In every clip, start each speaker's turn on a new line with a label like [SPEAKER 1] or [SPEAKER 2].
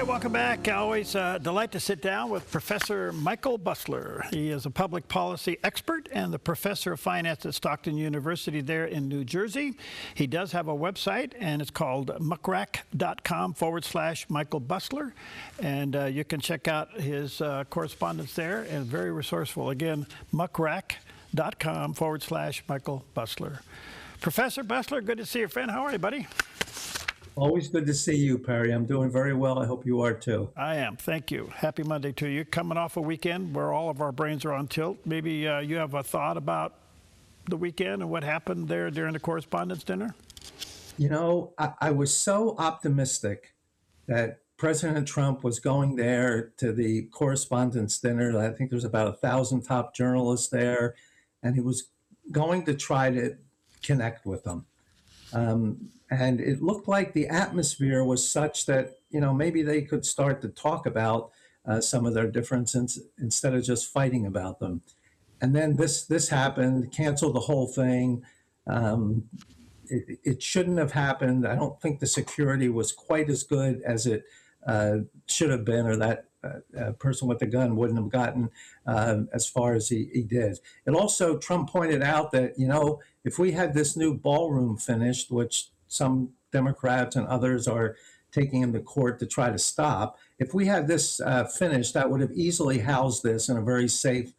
[SPEAKER 1] Okay, welcome back. Always a delight to sit down with Professor Michael Busler. He is a public policy expert and the professor of finance at Stockton University there in New Jersey. He does have a website, and it's called muckrack.com/Michael Busler. And you can check out his correspondence there, and very resourceful. Again, muckrack.com/Michael Busler. Professor Busler, good to see you, friend. How are you, buddy?
[SPEAKER 2] Always good to see you, Perry. I'm doing very well. I hope you are too.
[SPEAKER 1] I am. Thank you. Happy Monday to you. Coming off a weekend where all of our brains are on tilt. Maybe you have a thought about the weekend and what happened there during the correspondence dinner?
[SPEAKER 2] You know, I was so optimistic that President Trump was going there to the correspondence dinner. I think there's about 1,000 top journalists there, and he was going to try to connect with them. And it looked like the atmosphere was such that, you know, maybe they could start to talk about some of their differences instead of just fighting about them. And then this happened, canceled the whole thing. It shouldn't have happened. I don't think the security was quite as good as it should have been, or that person with the gun wouldn't have gotten as far as he did. And also, Trump pointed out that, you know, if we had this new ballroom finished, which some Democrats and others are taking him to court to try to stop, if we had this finished, that would have easily housed this in a very safe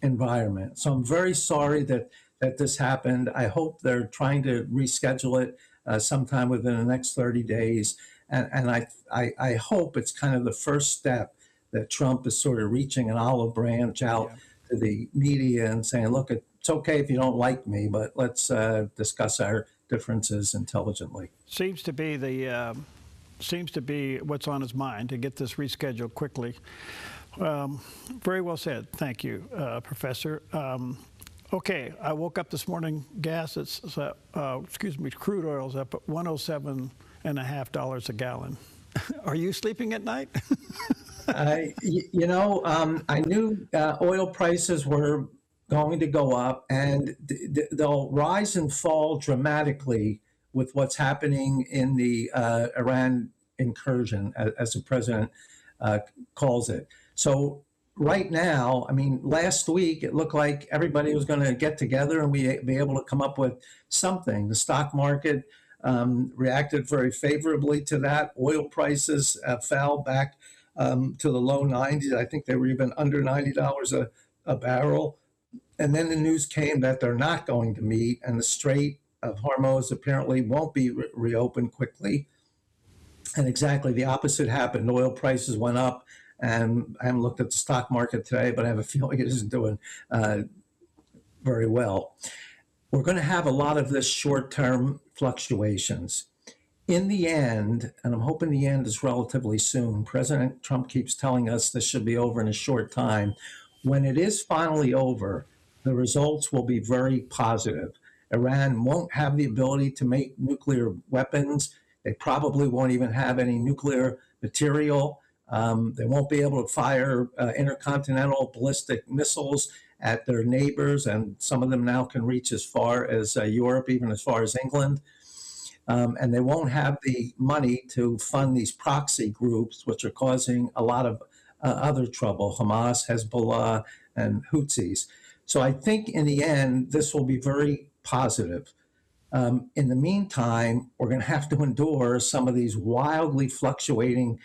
[SPEAKER 2] environment. So I'm very sorry that this happened. I hope they're trying to reschedule it sometime within the next 30 days. And I hope it's kind of the first step that Trump is sort of reaching an olive branch out to the media and saying, look, it's okay if you don't like me, but let's discuss our differences intelligently.
[SPEAKER 1] Seems to be what's on his mind, to get this rescheduled quickly. Very well said. Thank you, Professor. Okay, I woke up this morning, crude oil's up at $107.50 a gallon. Are you sleeping at night?
[SPEAKER 2] I knew oil prices were going to go up, and they'll rise and fall dramatically with what's happening in the Iran incursion, as the president calls it. So right now, I mean, last week, it looked like everybody was going to get together and be able to come up with something. The stock market reacted very favorably to that. Oil prices fell back to the low 90s. I think they were even under $90 a barrel. And then the news came that they're not going to meet, and the Strait of Hormuz apparently won't be reopened quickly. And exactly the opposite happened. Oil prices went up, and I haven't looked at the stock market today, but I have a feeling it isn't doing very well. We're going to have a lot of this short-term fluctuations. In the end, and I'm hoping the end is relatively soon, President Trump keeps telling us this should be over in a short time. When it is finally over, the results will be very positive. Iran won't have the ability to make nuclear weapons. They probably won't even have any nuclear material. They won't be able to fire intercontinental ballistic missiles at their neighbors, and some of them now can reach as far as Europe, even as far as England. And they won't have the money to fund these proxy groups, which are causing a lot of other trouble, Hamas, Hezbollah, and Houthis. So I think in the end, this will be very positive. In the meantime, we're going to have to endure some of these wildly fluctuating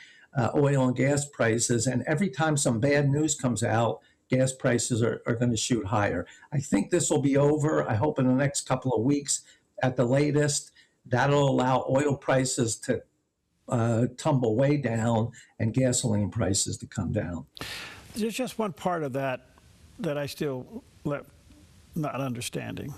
[SPEAKER 2] oil and gas prices. And every time some bad news comes out, gas prices are going to shoot higher. I think this will be over. I hope in the next couple of weeks at the latest. That'll allow oil prices to tumble way down and gasoline prices to come down.
[SPEAKER 1] There's just one part of that I still not understanding.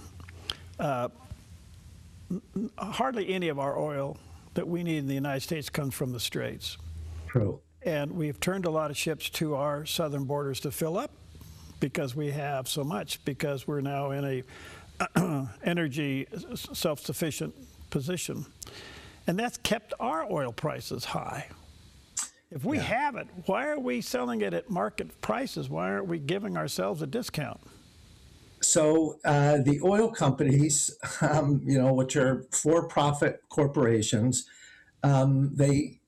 [SPEAKER 1] Hardly any of our oil that we need in the United States comes from the Straits.
[SPEAKER 2] True.
[SPEAKER 1] And we've turned a lot of ships to our southern borders to fill up because we have so much, because we're now in a energy self-sufficient position. And that's kept our oil prices high. If we have it, why are we selling it at market prices? Why aren't we giving ourselves a discount?
[SPEAKER 2] So the oil companies, which are for-profit corporations, they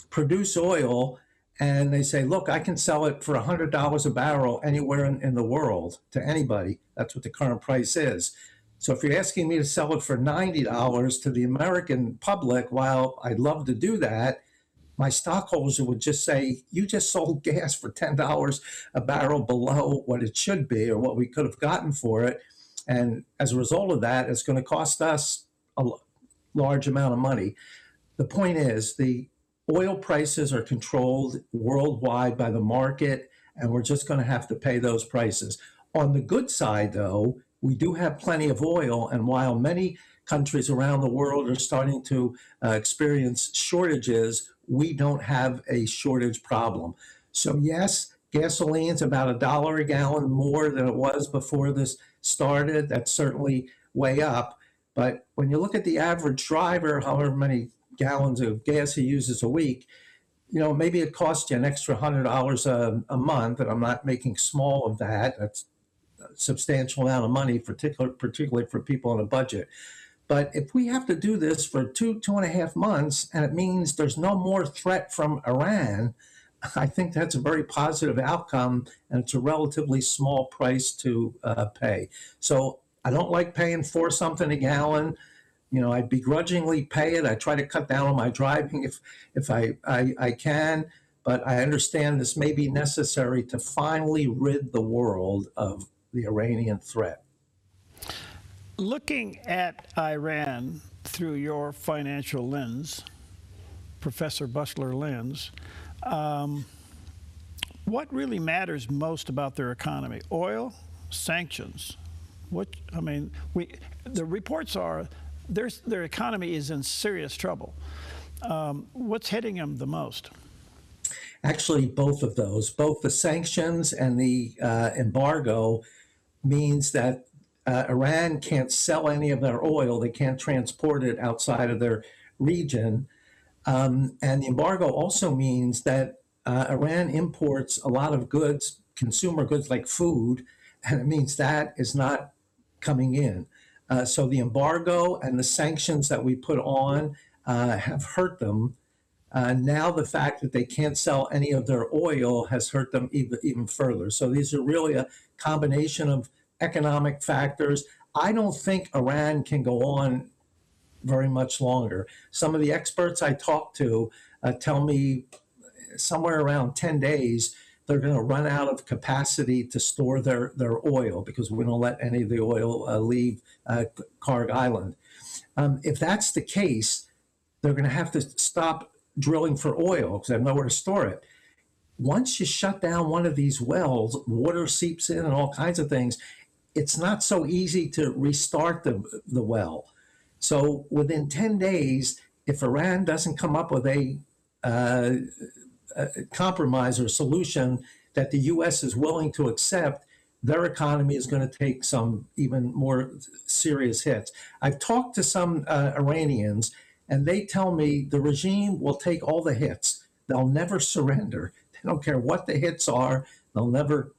[SPEAKER 2] produce oil and they say, look, I can sell it for $100 a barrel anywhere in the world to anybody. That's what the current price is. So if you're asking me to sell it for $90 to the American public, while I'd love to do that, my stockholders would just say, you just sold gas for $10 a barrel below what it should be or what we could have gotten for it. And as a result of that, it's going to cost us a large amount of money. The point is, the oil prices are controlled worldwide by the market, and we're just going to have to pay those prices. On the good side, though, we do have plenty of oil, and while many countries around the world are starting to experience shortages, we don't have a shortage problem. So yes, gasoline's about $1 a gallon more than it was before this started. That's certainly way up. But when you look at the average driver, however many gallons of gas he uses a week, maybe it costs you an extra $100 a month, and I'm not making small of that. That's a substantial amount of money, particularly for people on a budget. But if we have to do this for 2.5 months, and it means there's no more threat from Iran, I think that's a very positive outcome, and it's a relatively small price to pay. So I don't like paying for something a gallon. I begrudgingly pay it. I try to cut down on my driving if I can, but I understand this may be necessary to finally rid the world of the Iranian threat.
[SPEAKER 1] Looking at Iran through your financial lens, Professor Busler lens, what really matters most about their economy? Oil, sanctions? The reports are their economy is in serious trouble. What's hitting them the most?
[SPEAKER 2] Actually, both of those, both the sanctions and the embargo, means that Iran can't sell any of their oil. They can't transport it outside of their region. And the embargo also means that Iran imports a lot of goods, consumer goods like food, and it means that is not coming in. So the embargo and the sanctions that we put on have hurt them. Now the fact that they can't sell any of their oil has hurt them even further. So these are really a combination of economic factors. I don't think Iran can go on very much longer. Some of the experts I talk to tell me somewhere around 10 days, they're going to run out of capacity to store their oil because we don't let any of the oil leave Karg Island. If that's the case, they're going to have to stop drilling for oil because they have nowhere to store it. Once you shut down one of these wells, water seeps in and all kinds of things. It's not so easy to restart the well. So within 10 days, if Iran doesn't come up with a compromise or solution that the U.S. is willing to accept, their economy is going to take some even more serious hits. I've talked to some Iranians, and they tell me the regime will take all the hits. They'll never surrender. They don't care what the hits are. They'll never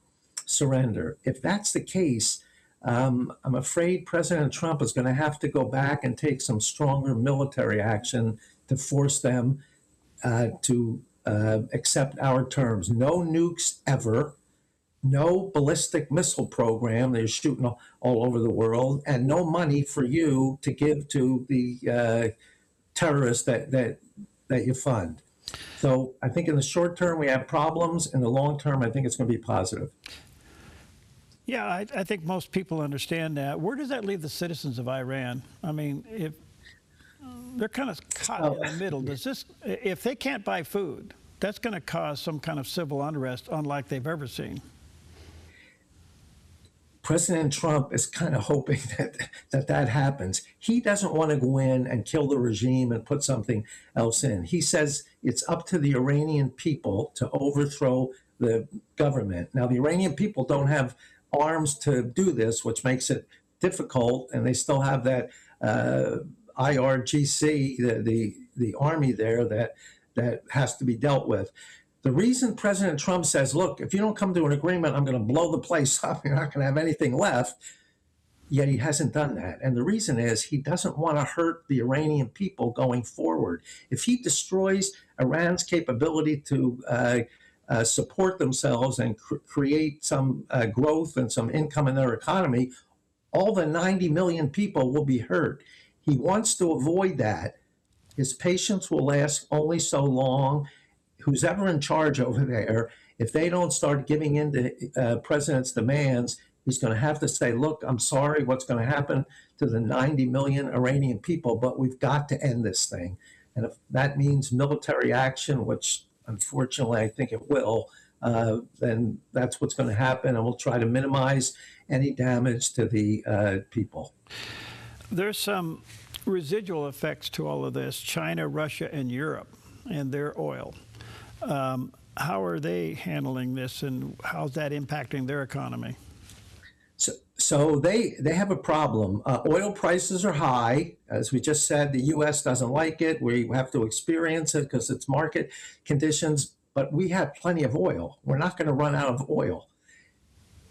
[SPEAKER 2] surrender. If that's the case, I'm afraid President Trump is going to have to go back and take some stronger military action to force them to accept our terms. No nukes ever, no ballistic missile program they're shooting all over the world, and no money for you to give to the terrorists that you fund. So I think in the short term we have problems. In the long term, I think it's going to be positive.
[SPEAKER 1] Yeah, I think most people understand that. Where does that leave the citizens of Iran? I mean, if they're kind of caught in the middle. If they can't buy food, that's going to cause some kind of civil unrest unlike they've ever seen.
[SPEAKER 2] President Trump is kind of hoping that happens. He doesn't want to go in and kill the regime and put something else in. He says it's up to the Iranian people to overthrow the government. Now, the Iranian people don't have arms to do this, which makes it difficult, and they still have that IRGC, the army there that has to be dealt with. The reason President Trump says, look, if you don't come to an agreement, I'm going to blow the place up. You're not going to have anything left. yet he hasn't done that. And the reason is he doesn't want to hurt the Iranian people going forward. If he destroys Iran's capability to support themselves and create some growth and some income in their economy, all the 90 million people will be hurt. He wants to avoid that. His patience will last only so long. Who's ever in charge over there, if they don't start giving in to president's demands, he's going to have to say, look, I'm sorry what's going to happen to the 90 million Iranian people, but we've got to end this thing. And if that means military action, which unfortunately I think it will, then that's what's going to happen. And we'll try to minimize any damage to the people.
[SPEAKER 1] There's some residual effects to all of this. China, Russia, and Europe and their oil. How are they handling this, and how's that impacting their economy?
[SPEAKER 2] So they have a problem. Oil prices are high. As we just said, the U.S. doesn't like it. We have to experience it because it's market conditions, but we have plenty of oil. We're not going to run out of oil.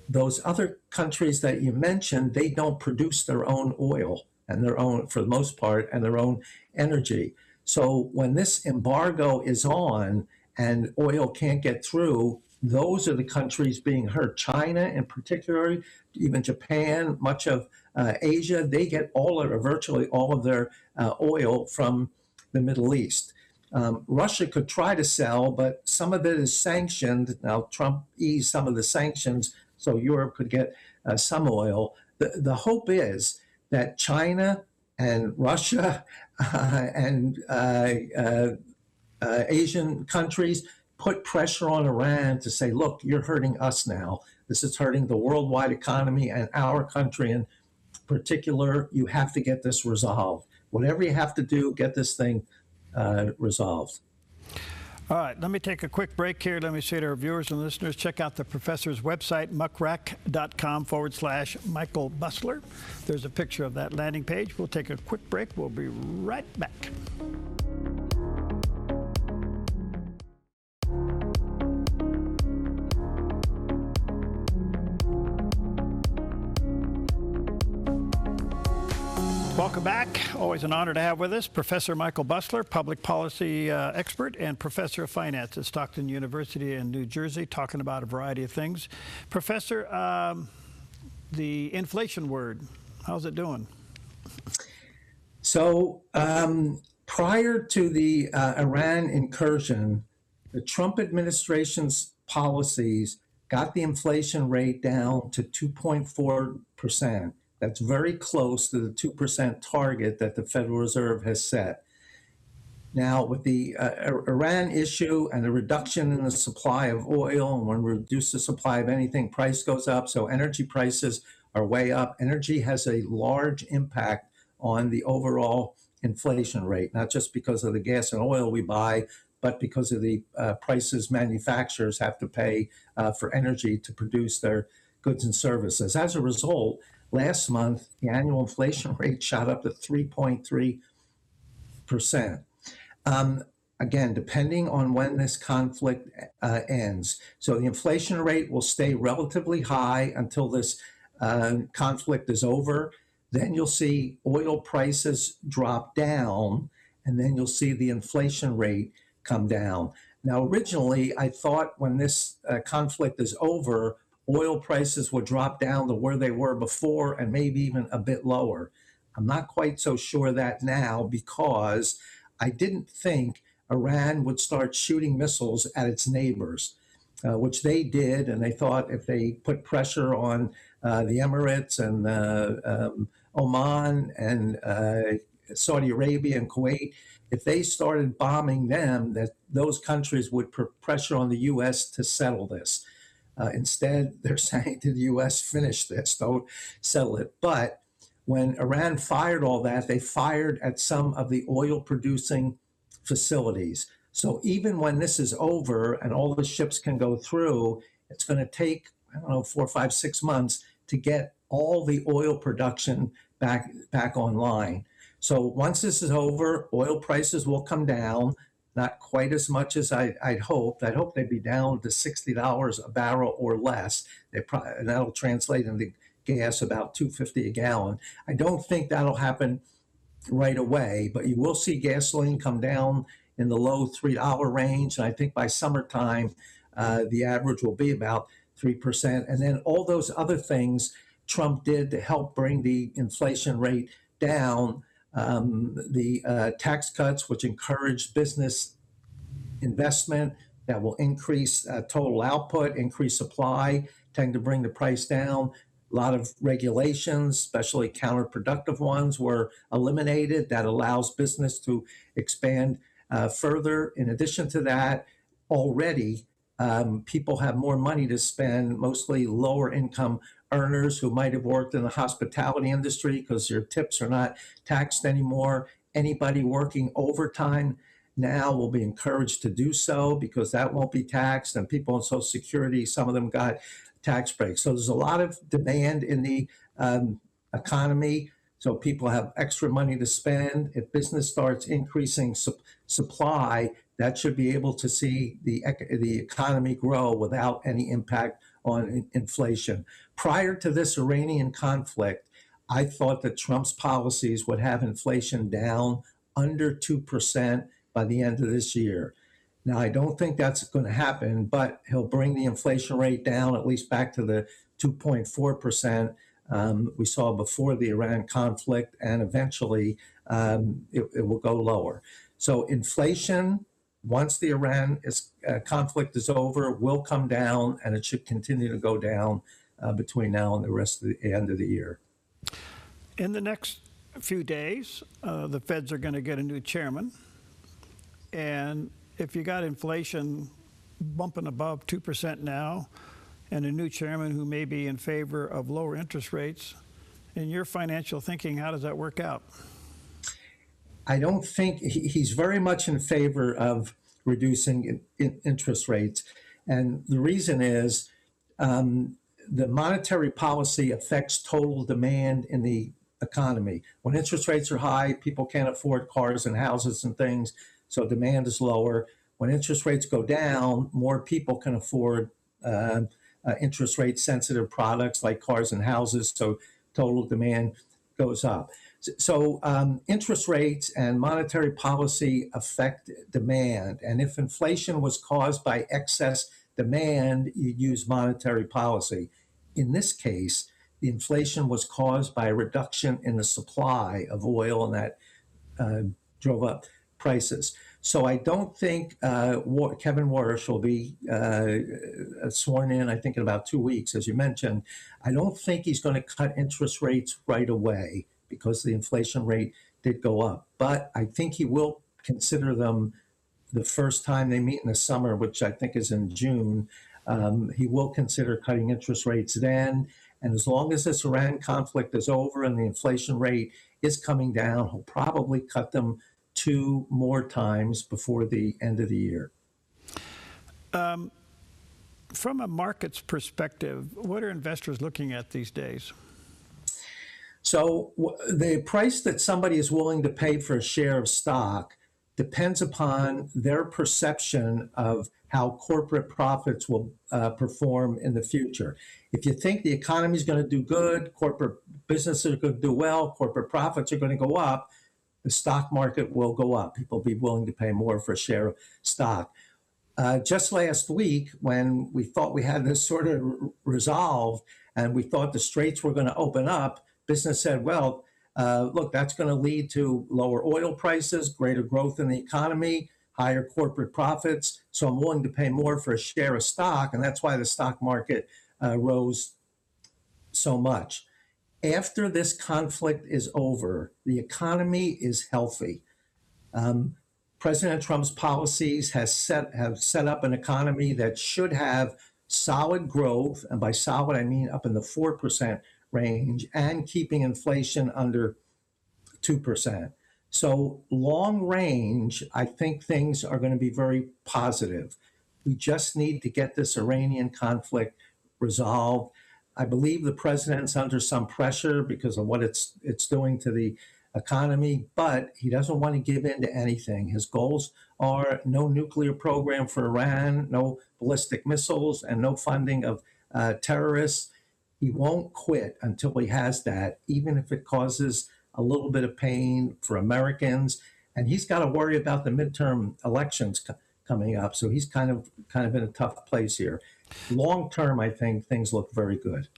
[SPEAKER 2] Those other countries that you mentioned, they don't produce their own oil and their own, for the most part, and their own energy. So when this embargo is on and oil can't get through, those are the countries being hurt. China in particular, even Japan, much of Asia, they get virtually all of their oil from the Middle East. Russia could try to sell, but some of it is sanctioned. Now, Trump eased some of the sanctions, so Europe could get some oil. The hope is that China and Russia and Asian countries put pressure on Iran to say, look, you're hurting us now. This is hurting the worldwide economy and our country in particular. You have to get this resolved. Whatever you have to do, get this thing resolved.
[SPEAKER 1] All right, let me take a quick break here. Let me say to our viewers and listeners, check out the professor's website, muckrack.com/Michael Busler. There's a picture of that landing page. We'll take a quick break. We'll be right back. Welcome back. Always an honor to have with us Professor Michael Busler, public policy expert and professor of finance at Stockton University in New Jersey, talking about a variety of things. Professor, the inflation word, how's it doing?
[SPEAKER 2] So prior to the Iran incursion, the Trump administration's policies got the inflation rate down to 2.4%. That's very close to the 2% target that the Federal Reserve has set. Now, with the Iran issue and the reduction in the supply of oil, and when we reduce the supply of anything, price goes up. So energy prices are way up. Energy has a large impact on the overall inflation rate, not just because of the gas and oil we buy, but because of the prices manufacturers have to pay for energy to produce their goods and services. As a result, last month, the annual inflation rate shot up to 3.3%. Again, depending on when this conflict ends. So the inflation rate will stay relatively high until this conflict is over. Then you'll see oil prices drop down, and then you'll see the inflation rate come down. Now, originally, I thought when this conflict is over, oil prices would drop down to where they were before and maybe even a bit lower. I'm not quite so sure of that now because I didn't think Iran would start shooting missiles at its neighbors, which they did. And they thought if they put pressure on the Emirates and Oman and Saudi Arabia and Kuwait, if they started bombing them, that those countries would put pressure on the U.S. to settle this. Instead, they're saying to the U.S., finish this, don't settle it. But when Iran fired all that, they fired at some of the oil-producing facilities. So even when this is over and all the ships can go through, it's going to take, 4, 5, 6 months to get all the oil production back online. So once this is over, oil prices will come down. Not quite as much as I'd hoped. I'd hoped they'd be down to $60 a barrel or less. And that'll translate into gas about $2.50 a gallon. I don't think that'll happen right away, but you will see gasoline come down in the low $3 range. And I think by summertime, the average will be about 3%. And then all those other things Trump did to help bring the inflation rate down, the tax cuts, which encourage business investment, that will increase total output, increase supply, tend to bring the price down. A lot of regulations, especially counterproductive ones, were eliminated. That allows business to expand further. In addition to that, already people have more money to spend, mostly lower income earners who might have worked in the hospitality industry because their tips are not taxed anymore. Anybody working overtime now will be encouraged to do so because that won't be taxed. And people on Social Security, some of them got tax breaks. So there's a lot of demand in the economy. So people have extra money to spend. If business starts increasing supply, that should be able to see the economy grow without any impact on inflation. Prior to this Iranian conflict, I thought that Trump's policies would have inflation down under 2% by the end of this year. Now, I don't think that's going to happen, but he'll bring the inflation rate down at least back to the 2.4% we saw before the Iran conflict, and eventually it will go lower. So inflation, once the Iran conflict is over, will come down, and it should continue to go down between now and the rest of the end of the year.
[SPEAKER 1] In the next few days, the Feds are going to get a new chairman. And if you got inflation bumping above 2% now, and a new chairman who may be in favor of lower interest rates, in your financial thinking, how does that work out?
[SPEAKER 2] I don't think he's very much in favor of reducing interest rates. And the reason is the monetary policy affects total demand in the economy. When interest rates are high, people can't afford cars and houses and things, so demand is lower. When interest rates go down, more people can afford interest rate sensitive products like cars and houses, so total demand goes up. So interest rates and monetary policy affect demand. And if inflation was caused by excess demand, you use monetary policy. In this case, the inflation was caused by a reduction in the supply of oil, and that drove up prices. So I don't think Kevin Warsh will be sworn in, I think, in about 2 weeks, as you mentioned. I don't think he's going to cut interest rates right away because the inflation rate did go up. But I think he will consider them the first time they meet in the summer, which I think is in June. He will consider cutting interest rates then. And as long as this Iran conflict is over and the inflation rate is coming down, he'll probably cut them 2 more times before the end of the year.
[SPEAKER 1] From a market's perspective, what are investors looking at these days?
[SPEAKER 2] So the price that somebody is willing to pay for a share of stock depends upon their perception of how corporate profits will perform in the future. If you think the economy is going to do good, corporate businesses are going to do well, corporate profits are going to go up, the stock market will go up. People will be willing to pay more for a share of stock. Just last week, when we thought we had this sort of resolved and we thought the straits were going to open up, business said, well, look, that's going to lead to lower oil prices, greater growth in the economy, higher corporate profits. So I'm willing to pay more for a share of stock. And that's why the stock market rose so much. After this conflict is over, the economy is healthy. President Trump's policies have set up an economy that should have solid growth. And by solid, I mean up in the 4% range, and keeping inflation under 2%. So long range, I think things are going to be very positive. We just need to get this Iranian conflict resolved. I believe the president's under some pressure because of what it's doing to the economy, but he doesn't want to give in to anything. His goals are no nuclear program for Iran, no ballistic missiles, and no funding of terrorists. He won't quit until he has that, even if it causes a little bit of pain for Americans. And he's got to worry about the midterm elections coming up. So he's kind of in a tough place here. Long term, I think things look very good.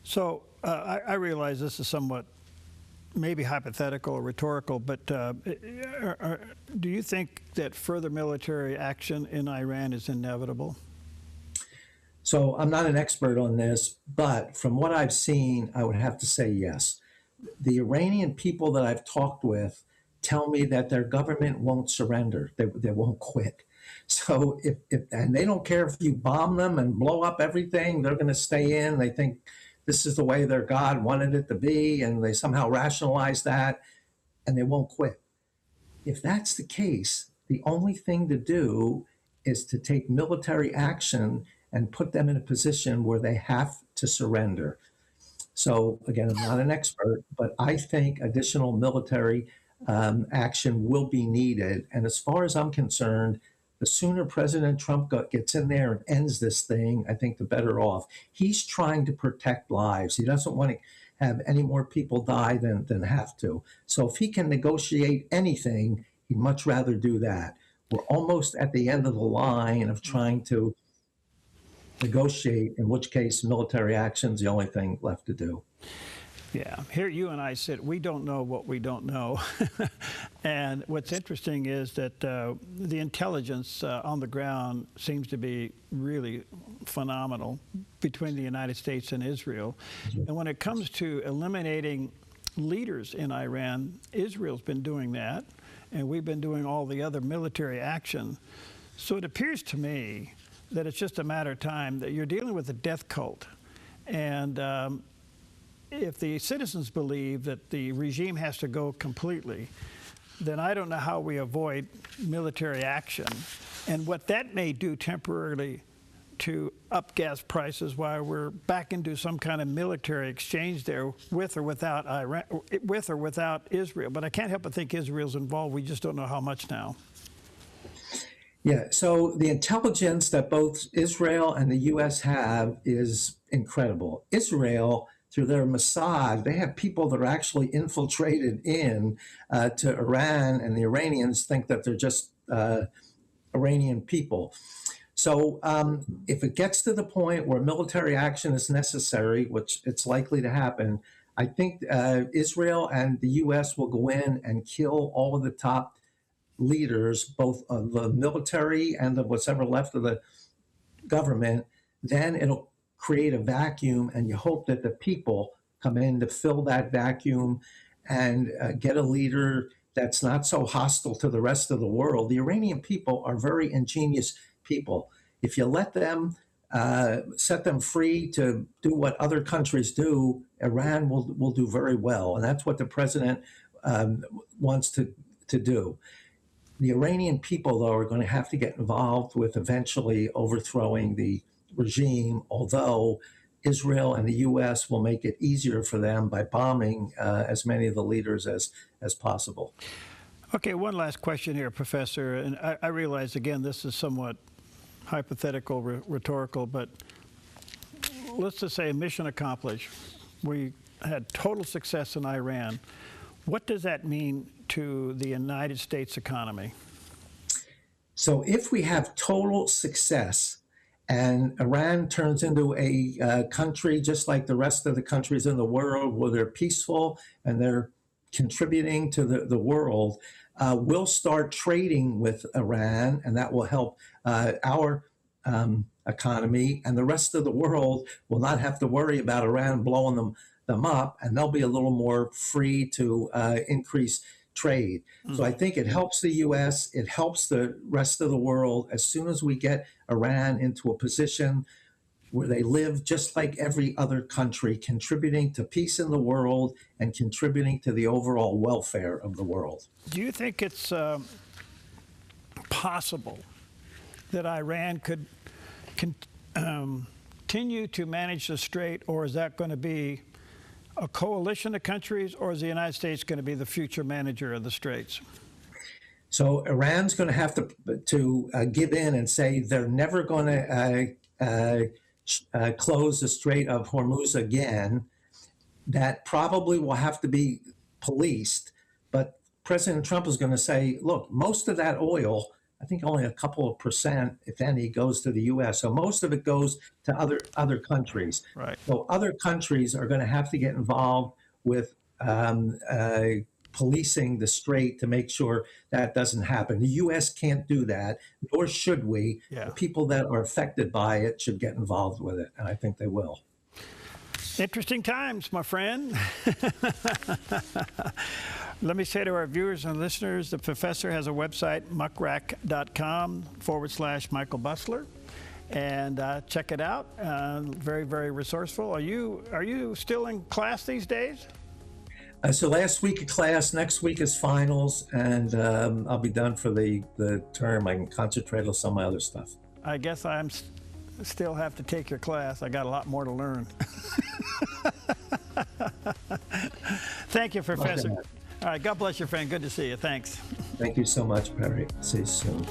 [SPEAKER 1] So I realize this is somewhat maybe hypothetical or rhetorical, but do you think that further military action in Iran is inevitable?
[SPEAKER 2] So I'm not an expert on this, but from what I've seen, I would have to say yes. The Iranian people that I've talked with tell me that their government won't surrender. They won't quit. So if and they don't care if you bomb them and blow up everything, they're going to stay in. They think this is the way their God wanted it to be, and they somehow rationalize that, and they won't quit. If that's the case, the only thing to do is to take military action and put them in a position where they have to surrender. So again, I'm not an expert, but I think additional military action will be needed. And as far as I'm concerned, the sooner President Trump gets in there and ends this thing, I think the better off. He's trying to protect lives. He doesn't want to have any more people die than have to. So if he can negotiate anything, he'd much rather do that. We're almost at the end of the line of trying to negotiate, in which case military action is the only thing left to do.
[SPEAKER 1] Yeah, here you and I sit, we don't know what we don't know. And what's interesting is that the intelligence on the ground seems to be really phenomenal between the United States and Israel. And when it comes to eliminating leaders in Iran, Israel's been doing that, and we've been doing all the other military action. So it appears to me that it's just a matter of time that you're dealing with a death cult. And if the citizens believe that the regime has to go completely, then I don't know how we avoid military action. And what that may do temporarily to up gas prices while we're back into some kind of military exchange there with or without Iran, with or without Israel. But I can't help but think Israel's involved. We just don't know how much now.
[SPEAKER 2] Yeah, so the intelligence that both Israel and the U.S. have is incredible. Israel, through their Mossad, they have people that are actually infiltrated in to Iran, and the Iranians think that they're just Iranian people. So if it gets to the point where military action is necessary, which it's likely to happen, I think Israel and the U.S. will go in and kill all of the top leaders, both of the military and of what's ever left of the government. Then it'll create a vacuum, and you hope that the people come in to fill that vacuum and get a leader that's not so hostile to the rest of the world. The Iranian people are very ingenious people. If you let them set them free to do what other countries do, Iran will do very well, and that's what the president wants to do. The Iranian people, though, are going to have to get involved with eventually overthrowing the regime, although Israel and the U.S. will make it easier for them by bombing as many of the leaders as possible.
[SPEAKER 1] Okay, one last question here, Professor. And I realize, again, this is somewhat hypothetical, rhetorical, but let's just say mission accomplished. We had total success in Iran. What does that mean to the United States economy?
[SPEAKER 2] So if we have total success and Iran turns into a country just like the rest of the countries in the world, where they're peaceful and they're contributing to the world, we'll start trading with Iran, and that will help our economy, and the rest of the world will not have to worry about Iran blowing them up, and they'll be a little more free to increase trade. So I think it helps the U.S., it helps the rest of the world as soon as we get Iran into a position where they live just like every other country, contributing to peace in the world and contributing to the overall welfare of the world.
[SPEAKER 1] Do you think it's possible that Iran could continue to manage the strait, or is that going to be a coalition of countries, or is the United States going to be the future manager of the straits?
[SPEAKER 2] So Iran's going to have to give in and say they're never going to close the Strait of Hormuz again, that probably will have to be policed. But President Trump is going to say, look, most of that oil, I think only a couple of percent, if any, goes to the U.S. So most of it goes to other countries.
[SPEAKER 1] Right.
[SPEAKER 2] So other countries are going to have to get involved with policing the strait to make sure that doesn't happen. The U.S. can't do that, nor should we.
[SPEAKER 1] Yeah.
[SPEAKER 2] The people that are affected by it should get involved with it, and I think they will.
[SPEAKER 1] Interesting times, my friend. Let me say to our viewers and listeners, the professor has a website, muckrack.com/Michael Busler, and check it out. Very, very resourceful. Are you still in class these days?
[SPEAKER 2] So last week of class, next week is finals, and I'll be done for the term. I can concentrate on some of my other stuff.
[SPEAKER 1] I guess I'm still have to take your class. I got a lot more to learn. Thank you, Professor.
[SPEAKER 2] Okay.
[SPEAKER 1] All right, God bless your friend. Good to see you. Thanks.
[SPEAKER 2] Thank you so much, Perry. See you soon.